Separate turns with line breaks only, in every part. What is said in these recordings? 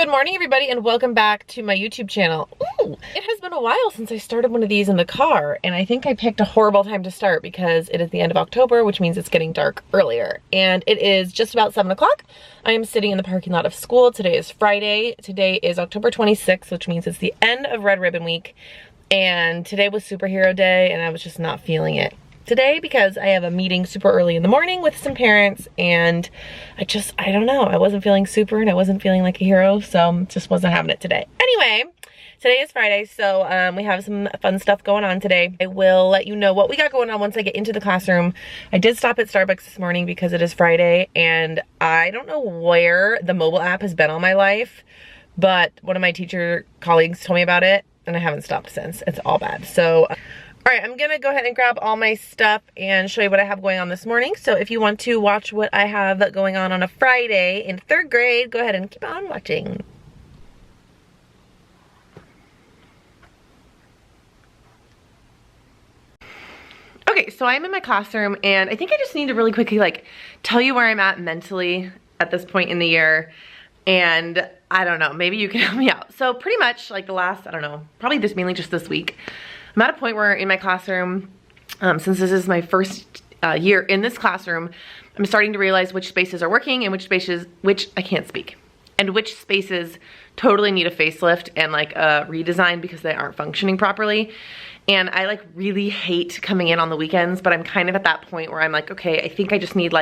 Good morning, everybody, and welcome back to my YouTube channel. Ooh, it has been a while since I started one of these in the car, and I think I picked a horrible time to start because it is the end of October, which means it's getting dark earlier. And it is just about 7 o'clock. I am sitting in the parking lot of school. Today is Friday. Today is October 26th, which means it's the end of Red Ribbon Week. And today was Superhero Day, and I was just not feeling it today because I have a meeting super early in the morning with some parents, and I don't know, I wasn't feeling super and I wasn't feeling like a hero, so just wasn't having it today. Anyway, today is Friday, so we have some fun stuff going on today. I will let you know what we got going on once I get into the classroom. I did stop at Starbucks this morning because it is Friday, and I don't know where the mobile app has been all my life, but one of my teacher colleagues told me about it, and I haven't stopped since. It's all bad. So all right, I'm gonna go ahead and grab all my stuff and show you what I have going on this morning. So if you want to watch what I have going on a Friday in 3rd grade, go ahead and keep on watching. Okay, so I'm in my classroom, and I think I just need to really quickly tell you where I'm at mentally at this point in the year. And I don't know, maybe you can help me out. So pretty much the last, I don't know, probably mainly just this week, I'm at a point where in my classroom, since this is my first year in this classroom, I'm starting to realize which spaces are working and which spaces totally need a facelift and a redesign because they aren't functioning properly. And I really hate coming in on the weekends, but I'm kind of at that point where I'm okay, I think I just need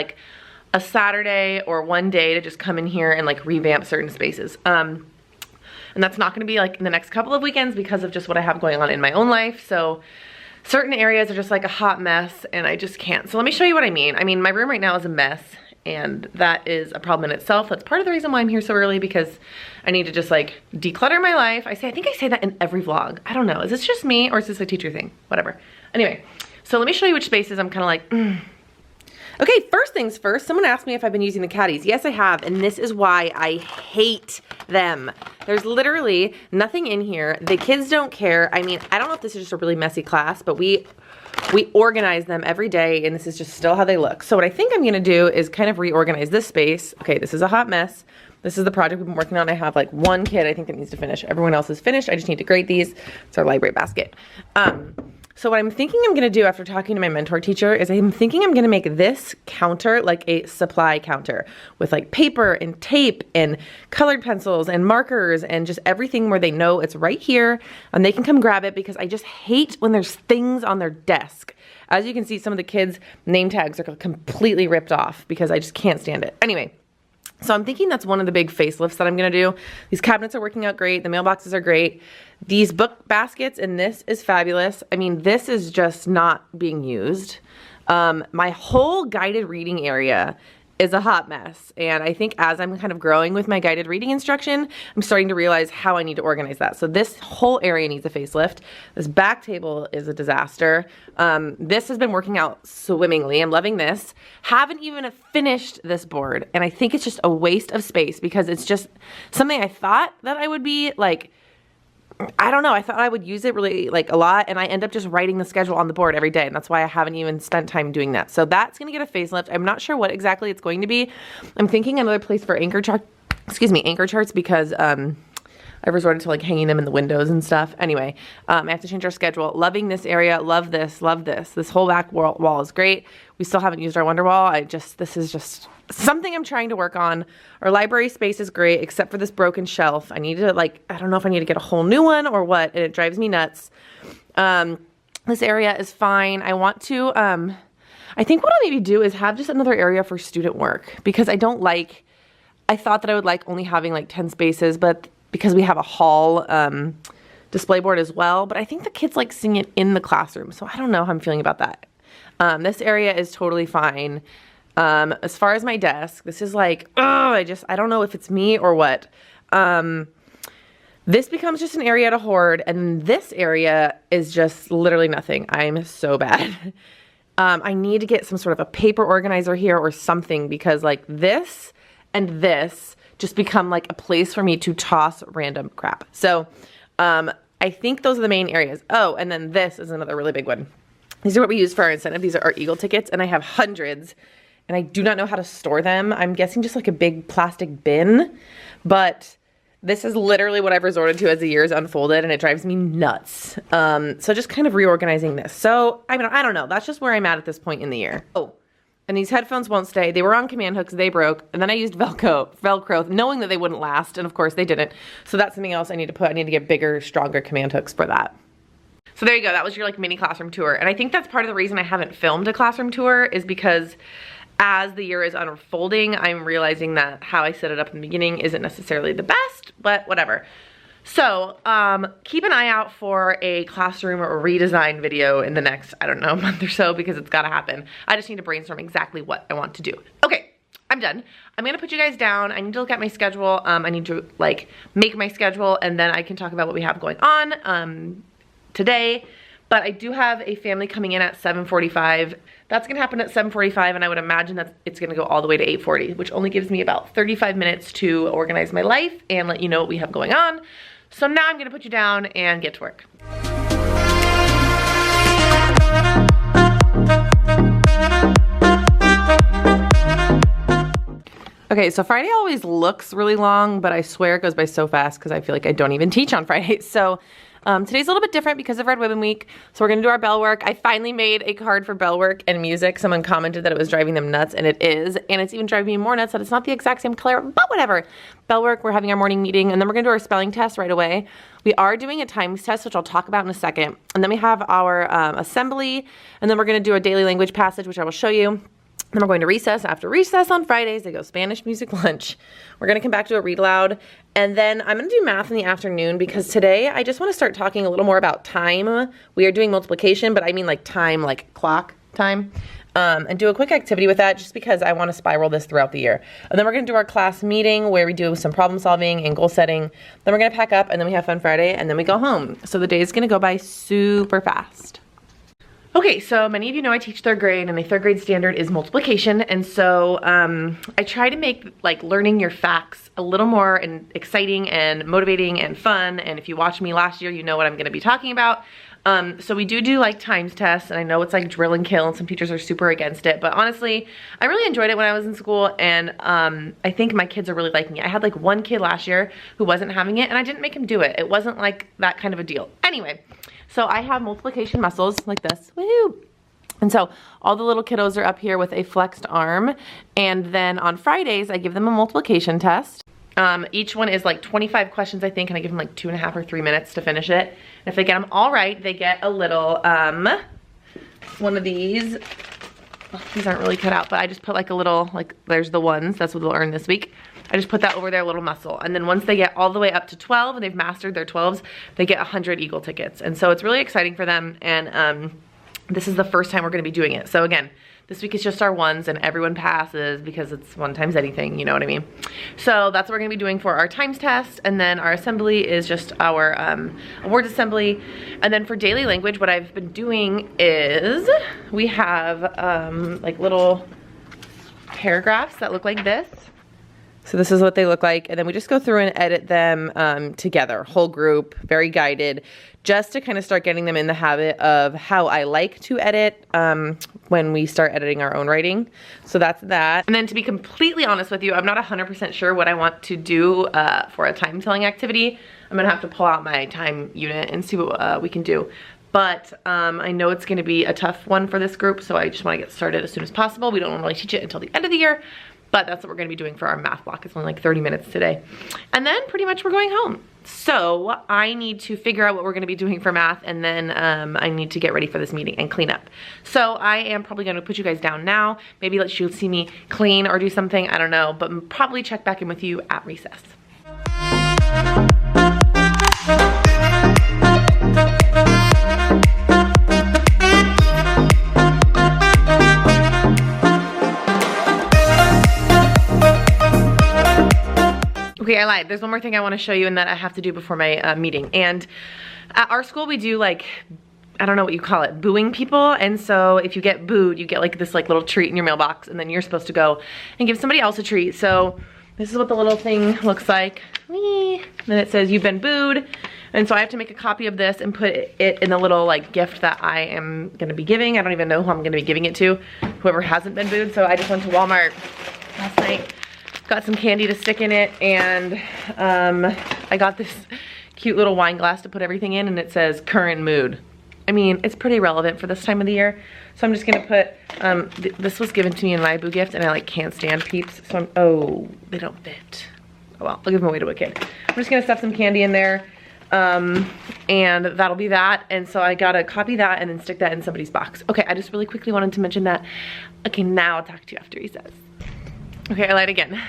a Saturday or one day to just come in here and revamp certain spaces. And that's not gonna be in the next couple of weekends because of just what I have going on in my own life. So certain areas are just a hot mess and I just can't. So let me show you what I mean. I mean, my room right now is a mess, and that is a problem in itself. That's part of the reason why I'm here so early, because I need to just declutter my life. I think I say that in every vlog. I don't know, is this just me or is this a teacher thing? Whatever. Anyway, so let me show you which spaces I'm kind of Okay, first things first, someone asked me if I've been using the caddies. Yes, I have, and this is why I hate them. There's literally nothing in here. The kids don't care. I mean, I don't know if this is just a really messy class, but we organize them every day, and this is just still how they look. So what I think I'm gonna do is kind of reorganize this space. Okay, this is a hot mess. This is the project we've been working on. I have one kid I think that needs to finish. Everyone else is finished. I just need to grade these. It's our library basket. So what I'm thinking I'm gonna do after talking to my mentor teacher is I'm thinking I'm gonna make this counter a supply counter with paper and tape and colored pencils and markers and just everything where they know it's right here and they can come grab it, because I just hate when there's things on their desk. As you can see, some of the kids' name tags are completely ripped off because I just can't stand it. Anyway. So I'm thinking that's one of the big facelifts that I'm gonna do. These cabinets are working out great. The mailboxes are great. These book baskets and this is fabulous. I mean, this is just not being used. My whole guided reading area is a hot mess. And I think as I'm kind of growing with my guided reading instruction, I'm starting to realize how I need to organize that. So this whole area needs a facelift. This back table is a disaster. This has been working out swimmingly. I'm loving this. Haven't even finished this board. And I think it's just a waste of space because it's just something I thought that I would be I don't know, I thought I would use it really a lot, and I end up just writing the schedule on the board every day, and that's why I haven't even spent time doing that. So that's gonna get a facelift. I'm not sure what exactly it's going to be. I'm thinking another place for anchor charts, because I've resorted to this hanging them in the windows and stuff. Anyway, I have to change our schedule. Loving this area, love this, love this. This whole back wall is great. We still haven't used our wonder wall. This is just something I'm trying to work on. Our library space is great, except for this broken shelf. I need to I don't know if I need to get a whole new one or what, and it drives me nuts. This area is fine. I want to, I think what I'll maybe do is have just another area for student work, because I thought that I would only having 10 spaces, but because we have a hall display board as well, but I think the kids like seeing it in the classroom, so I don't know how I'm feeling about that. This area is totally fine. As far as my desk, this is I don't know if it's me or what. This becomes just an area to hoard, and this area is just literally nothing. I'm so bad. I need to get some sort of a paper organizer here or something, because this and this just become a place for me to toss random crap. So I think those are the main areas. Oh, and then this is another really big one. These are what we use for our incentive. These are our Eagle tickets, and I have hundreds, and I do not know how to store them. I'm guessing just a big plastic bin, but This is literally what I've resorted to as the years unfolded, and it drives me nuts. So just kind of reorganizing this. So, I mean, I don't know. That's just where I'm at this point in the year. Oh, and these headphones won't stay. They were on command hooks. They broke. And then I used Velcro, knowing that they wouldn't last. And of course they didn't. So that's something else I need to put. I need to get bigger, stronger command hooks for that. So there you go. That was your like mini classroom tour. And I think that's part of the reason I haven't filmed a classroom tour is because as the year is unfolding, I'm realizing that how I set it up in the beginning isn't necessarily the best, but whatever. So keep an eye out for a classroom or redesign video in the next, I don't know, month or so, because it's gotta happen. I just need to brainstorm exactly what I want to do. Okay, I'm done. I'm gonna put you guys down. I need to look at my schedule. I need to like make my schedule, and then I can talk about what we have going on today. But I do have a family coming in at 7:45. That's gonna happen at 7:45, and I would imagine that it's gonna go all the way to 8:40, which only gives me about 35 minutes to organize my life and let you know what we have going on. So now I'm gonna put you down and get to work. Okay, so Friday always looks really long, but I swear it goes by so fast because I feel like I don't even teach on Fridays. So today's a little bit different because of Red Ribbon Week. So we're gonna do our bell work. I finally made a card for bell work and music. Someone commented that it was driving them nuts, and it is. And it's even driving me more nuts that it's not the exact same color, but whatever. Bell work, we're having our morning meeting, and then we're gonna do our spelling test right away. We are doing a times test, which I'll talk about in a second. And then we have our assembly, and then we're gonna do a daily language passage, which I will show you. Then we're going to recess. After recess on Fridays, they go Spanish music lunch. We're gonna come back to a read aloud. And then I'm gonna do math in the afternoon because today I just wanna start talking a little more about time. We are doing multiplication, but I mean like time, like clock time. And do a quick activity with that just because I wanna spiral this throughout the year. And then we're gonna do our class meeting where we do some problem solving and goal setting. Then we're gonna pack up, and then we have Fun Friday, and then we go home. So the day is gonna go by super fast. Okay, so many of you know I teach third grade, and the third grade standard is multiplication, and so I try to make like learning your facts a little more exciting and motivating and fun, and if you watched me last year, you know what I'm gonna be talking about. So we do like times tests, and I know it's like drill and kill, and some teachers are super against it, but honestly, I really enjoyed it when I was in school, and I think my kids are really liking it. I had like one kid last year who wasn't having it, and I didn't make him do it. It wasn't like that kind of a deal. Anyway. So I have multiplication muscles like this, woohoo! And so all the little kiddos are up here with a flexed arm. And then on Fridays, I give them a multiplication test. Each one is like 25 questions, I think, and I give them like 2.5 or 3 minutes to finish it. And if they get them all right, they get a little, one of these. Oh, these aren't really cut out, but I just put like a little, like there's the ones, that's what they'll earn this week. I just put that over their little muscle. And then once they get all the way up to 12 and they've mastered their 12s, they get 100 Eagle tickets. And so it's really exciting for them. And this is the first time we're gonna be doing it. So again, this week is just our ones, and everyone passes because it's 1 times anything, you know what I mean? So that's what we're gonna be doing for our times test. And then our assembly is just our awards assembly. And then for daily language, what I've been doing is we have like little paragraphs that look like this. So this is what they look like, and then we just go through and edit them together, whole group, very guided, just to kind of start getting them in the habit of how I like to edit when we start editing our own writing. So that's that. And then to be completely honest with you, I'm not 100% sure what I want to do for a time telling activity. I'm gonna have to pull out my time unit and see what we can do. But I know it's gonna be a tough one for this group, so I just wanna get started as soon as possible. We don't normally teach it until the end of the year, but that's what we're gonna be doing for our math block. It's only like 30 minutes today. And then pretty much we're going home. So I need to figure out what we're gonna be doing for math, and then I need to get ready for this meeting and clean up. So I am probably gonna put you guys down now. Maybe let you see me clean or do something, I don't know, but probably check back in with you at recess. Okay, I lied. There's one more thing I want to show you and that I have to do before my meeting. And at our school, we do like, I don't know what you call it, booing people. And so if you get booed, you get like this like little treat in your mailbox, and then you're supposed to go and give somebody else a treat. So this is what the little thing looks like. Whee! Then it says you've been booed. And so I have to make a copy of this and put it in the little like gift that I am gonna be giving. I don't even know who I'm gonna be giving it to, whoever hasn't been booed. So I just went to Walmart last night got some candy to stick in it, and I got this cute little wine glass to put everything in, and it says current mood. I mean, it's pretty relevant for this time of the year. So I'm just gonna put, this was given to me in my boo gift, and I like can't stand Peeps. So oh, they don't fit. Oh well, I'll give them away to a kid. I'm just gonna stuff some candy in there, and that'll be that. And so I gotta copy that and then stick that in somebody's box. Okay, I just really quickly wanted to mention that. Okay, now I'll talk to you after recess. Okay, I lied again.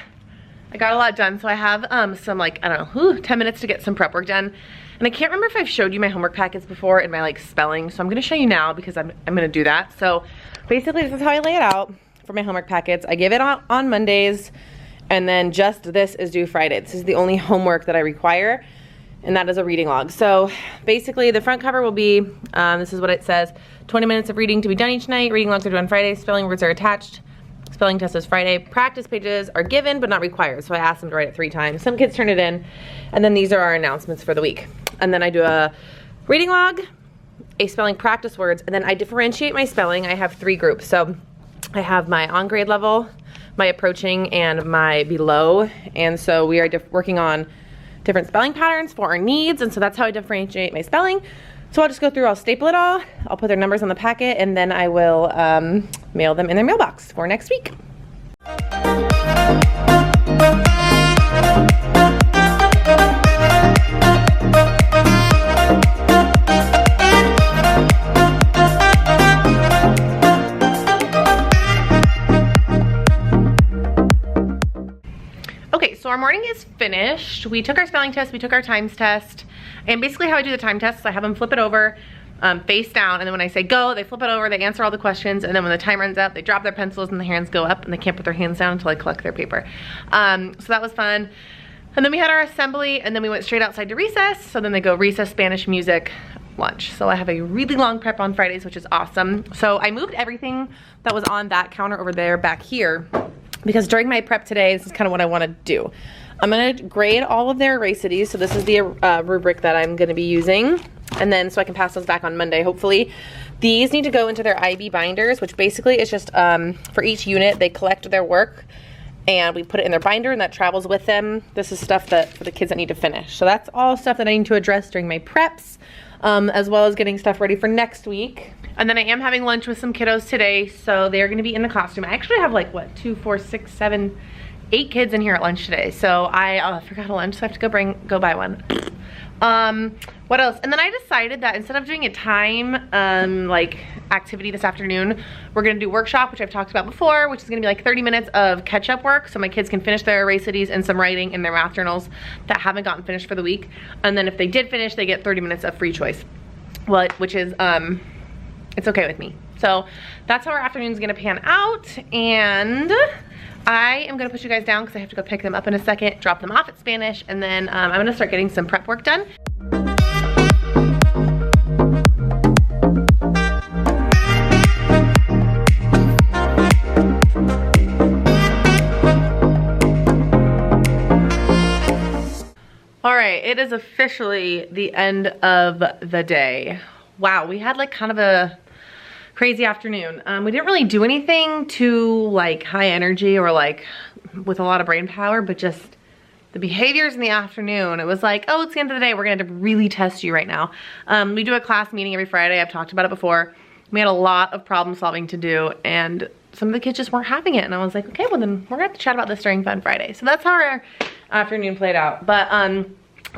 I got a lot done, so I have some like, I don't know, 10 minutes to get some prep work done. And I can't remember if I've showed you my homework packets before in my like spelling, so I'm gonna show you now because I'm gonna do that. So basically this is how I lay it out for my homework packets. I give it on Mondays, and then just this is due Friday. This is the only homework that I require, and that is a reading log. So basically the front cover will be, this is what it says, 20 minutes of reading to be done each night. Reading logs are due on Friday. Spelling words are attached. Spelling test is Friday. Practice pages are given but not required, so I asked them to write it 3 times. Some kids turn it in, and then these are our announcements for the week. And then I do a reading log, a spelling practice words, and then I differentiate my spelling. I have 3 groups. So I have my on grade level, my approaching, and my below. And so we are working on different spelling patterns for our needs, and so that's how I differentiate my spelling. So I'll just go through, I'll staple it all, I'll put their numbers on the packet, and then I will mail them in their mailbox for next week. Okay, so our morning is finished. We took our spelling test, we took our times test, and basically how I do the time test is I have them flip it over face down, and then when I say go, they flip it over, they answer all the questions, and then when the time runs out, they drop their pencils and the hands go up, and they can't put their hands down until I collect their paper. So that was fun. And then we had our assembly, and then we went straight outside to recess. So then they go recess, Spanish, music, lunch. So I have a really long prep on Fridays, which is awesome. So I moved everything that was on that counter over there back here, because during my prep today, this is kind of what I want to do. I'm gonna grade all of their eracities. So this is the rubric that I'm gonna be using. And then so I can pass those back on Monday, hopefully. These need to go into their IB binders, which basically is just for each unit, they collect their work and we put it in their binder, and that travels with them. This is stuff that for the kids that need to finish. So that's all stuff that I need to address during my preps, as well as getting stuff ready for next week. And then I am having lunch with some kiddos today, so they're gonna be in the costume. I actually have like, what, 2, 4, 6, 7, 8 kids in here at lunch today. So I forgot a lunch, so I have to go buy one. What else? And then I decided that instead of doing a time like activity this afternoon, we're gonna do workshop, which I've talked about before, which is gonna be like 30 minutes of catch-up work, so my kids can finish their eracities and some writing in their math journals that haven't gotten finished for the week. And then if they did finish, they get 30 minutes of free choice, which is it's okay with me. So that's how our afternoon's gonna pan out, and I am gonna put you guys down because I have to go pick them up in a second, drop them off at Spanish, and then I'm gonna start getting some prep work done. All right, it is officially the end of the day. Wow, we had like kind of a crazy afternoon. We didn't really do anything too like high energy or like with a lot of brain power, but just the behaviors in the afternoon. It was like, oh, it's the end of the day. We're gonna really test you right now. We do a class meeting every Friday. I've talked about it before. We had a lot of problem solving to do, and some of the kids just weren't having it. And I was like, okay, well then we're gonna have to chat about this during Fun Friday. So that's how our afternoon played out. But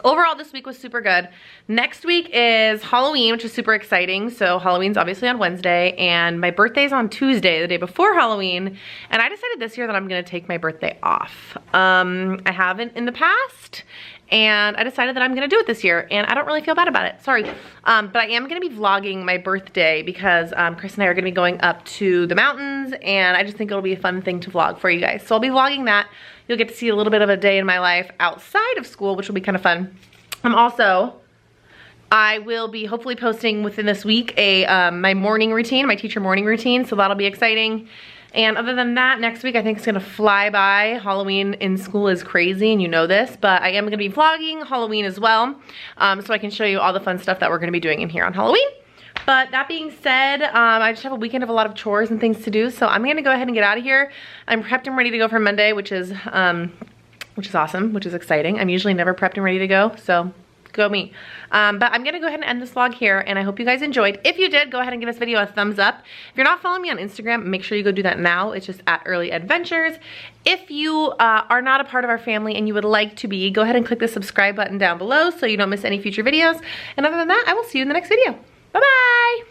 overall, this week was super good. Next week is Halloween, which is super exciting. So Halloween's obviously on Wednesday, and my birthday's on Tuesday, the day before Halloween. And I decided this year that I'm gonna take my birthday off. I haven't in the past, and I decided that I'm gonna do it this year, and I don't really feel bad about it, sorry. But I am gonna be vlogging my birthday because Chris and I are gonna be going up to the mountains, and I just think it'll be a fun thing to vlog for you guys. So I'll be vlogging that. You'll get to see a little bit of a day in my life outside of school, which will be kind of fun. I will be hopefully posting within this week my morning routine, my teacher morning routine, so that'll be exciting. And other than that, next week I think it's gonna fly by. Halloween in school is crazy, and you know this, but I am gonna be vlogging Halloween as well, so I can show you all the fun stuff that we're gonna be doing in here on Halloween. But that being said, I just have a weekend of a lot of chores and things to do, so I'm gonna go ahead and get out of here. I'm prepped and ready to go for Monday, which is awesome, which is exciting. I'm usually never prepped and ready to go, so go me. But I'm gonna go ahead and end this vlog here, and I hope you guys enjoyed. If you did, go ahead and give this video a thumbs up. If you're not following me on Instagram, make sure you go do that now. It's just at Early Adventures. If you are not a part of our family and you would like to be, go ahead and click the subscribe button down below so you don't miss any future videos. And other than that, I will see you in the next video. Bye-bye!